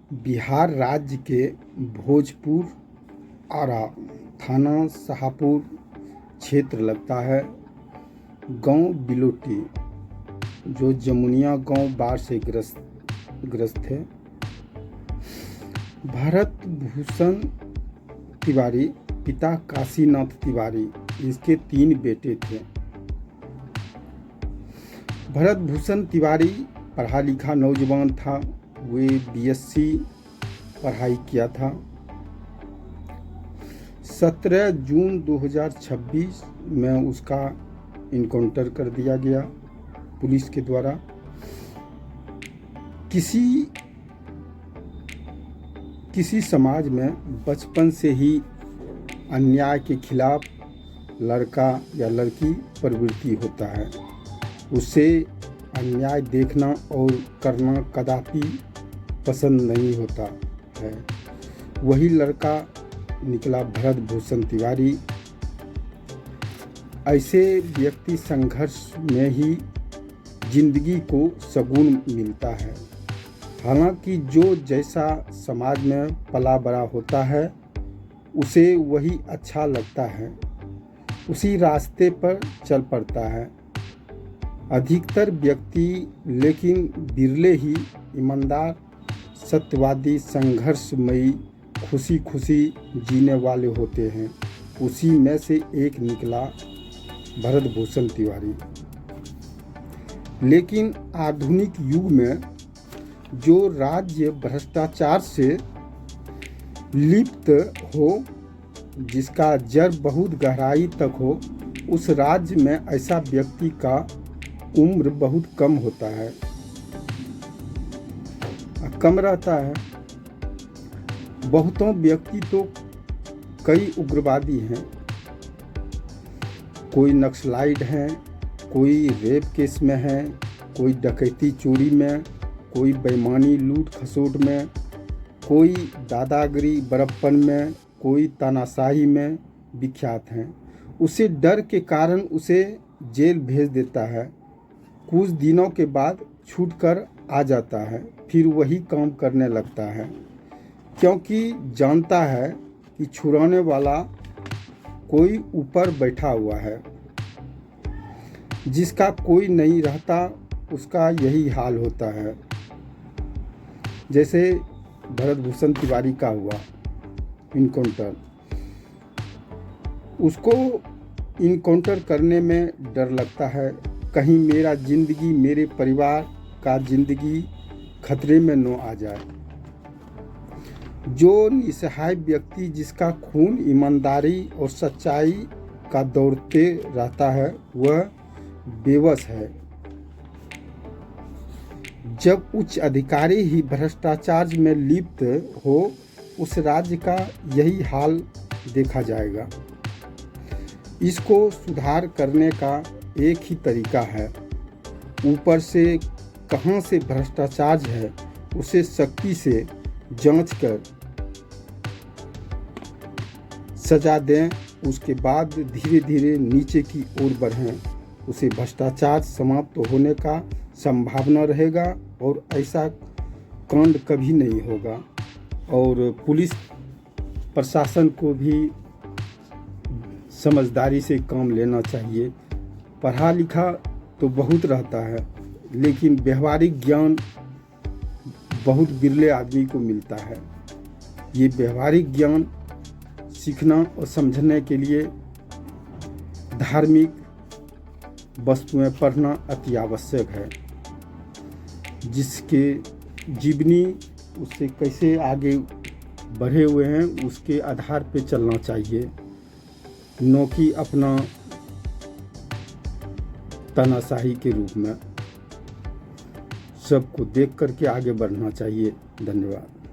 बिहार राज्य के भोजपुर आरा थाना शाहपुर क्षेत्र लगता है। गांव बिलोटी जो जमुनिया गांव बाढ़ से ग्रस्त है। भरत भूषण तिवारी पिता काशीनाथ तिवारी, इसके 3 बेटे थे। भरत भूषण तिवारी पढ़ा लिखा नौजवान था। वे बीएससी पढ़ाई किया था। 17 जून 2026 में उसका इनकाउंटर कर दिया गया पुलिस के द्वारा। किसी समाज में बचपन से ही अन्याय के खिलाफ लड़का या लड़की प्रवृत्ति होता है। उसे अन्याय देखना और करना कदापि पसंद नहीं होता है। वही लड़का निकला भरत भूषण तिवारी। ऐसे व्यक्ति संघर्ष में ही जिंदगी को सुकून मिलता है। हालांकि जो जैसा समाज में पला बड़ा होता है उसे वही अच्छा लगता है, उसी रास्ते पर चल पड़ता है। अधिकतर व्यक्ति लेकिन बिरले ही ईमानदार, सत्यवादी, संघर्षमयी, खुशी खुशी जीने वाले होते हैं। उसी में से एक निकला भरत भूषण तिवारी। लेकिन आधुनिक युग में जो राज्य भ्रष्टाचार से लिप्त हो, जिसका जड़ बहुत गहराई तक हो, उस राज्य में ऐसा व्यक्ति का उम्र बहुत कम होता है, कम रहता है। बहुतों व्यक्ति तो कई उग्रवादी हैं, कोई नक्सलाइट हैं, कोई रेप केस में है, कोई डकैती चोरी में, कोई बेईमानी लूट खसोट में, कोई दादागिरी बड़प्पन में, कोई तानाशाही में विख्यात हैं। उसे डर के कारण उसे जेल भेज देता है। कुछ दिनों के बाद छूटकर आ जाता है, फिर वही काम करने लगता है, क्योंकि जानता है कि छुड़ाने वाला कोई ऊपर बैठा हुआ है। जिसका कोई नहीं रहता उसका यही हाल होता है। जैसे भरत भूषण तिवारी का हुआ इनकाउंटर, उसको इनकाउंटर करने में डर लगता है, कहीं मेरा जिंदगी, मेरे परिवार का जिंदगी खतरे में न आ जाए। जो निसहाय व्यक्ति जिसका खून ईमानदारी और सच्चाई का दौड़ते रहता है, वह बेबस है। जब उच्च अधिकारी ही भ्रष्टाचार में लिप्त हो, उस राज्य का यही हाल देखा जाएगा। इसको सुधार करने का एक ही तरीका है, ऊपर से कहां से भ्रष्टाचार है उसे सख्ती से जांच कर सजा दें, उसके बाद धीरे धीरे नीचे की ओर बढ़ें। उसे भ्रष्टाचार समाप्त होने का संभावना रहेगा और ऐसा कांड कभी नहीं होगा। और पुलिस प्रशासन को भी समझदारी से काम लेना चाहिए। पढ़ा लिखा तो बहुत रहता है, लेकिन व्यवहारिक ज्ञान बहुत बिरले आदमी को मिलता है। ये व्यवहारिक ज्ञान सीखना और समझने के लिए धार्मिक वस्तुएं पढ़ना अति आवश्यक है। जिसके जीवनी उससे कैसे आगे बढ़े हुए हैं उसके आधार पे चलना चाहिए, न कि अपना तानाशाही के रूप में। सबको देख करके आगे बढ़ना चाहिए। धन्यवाद।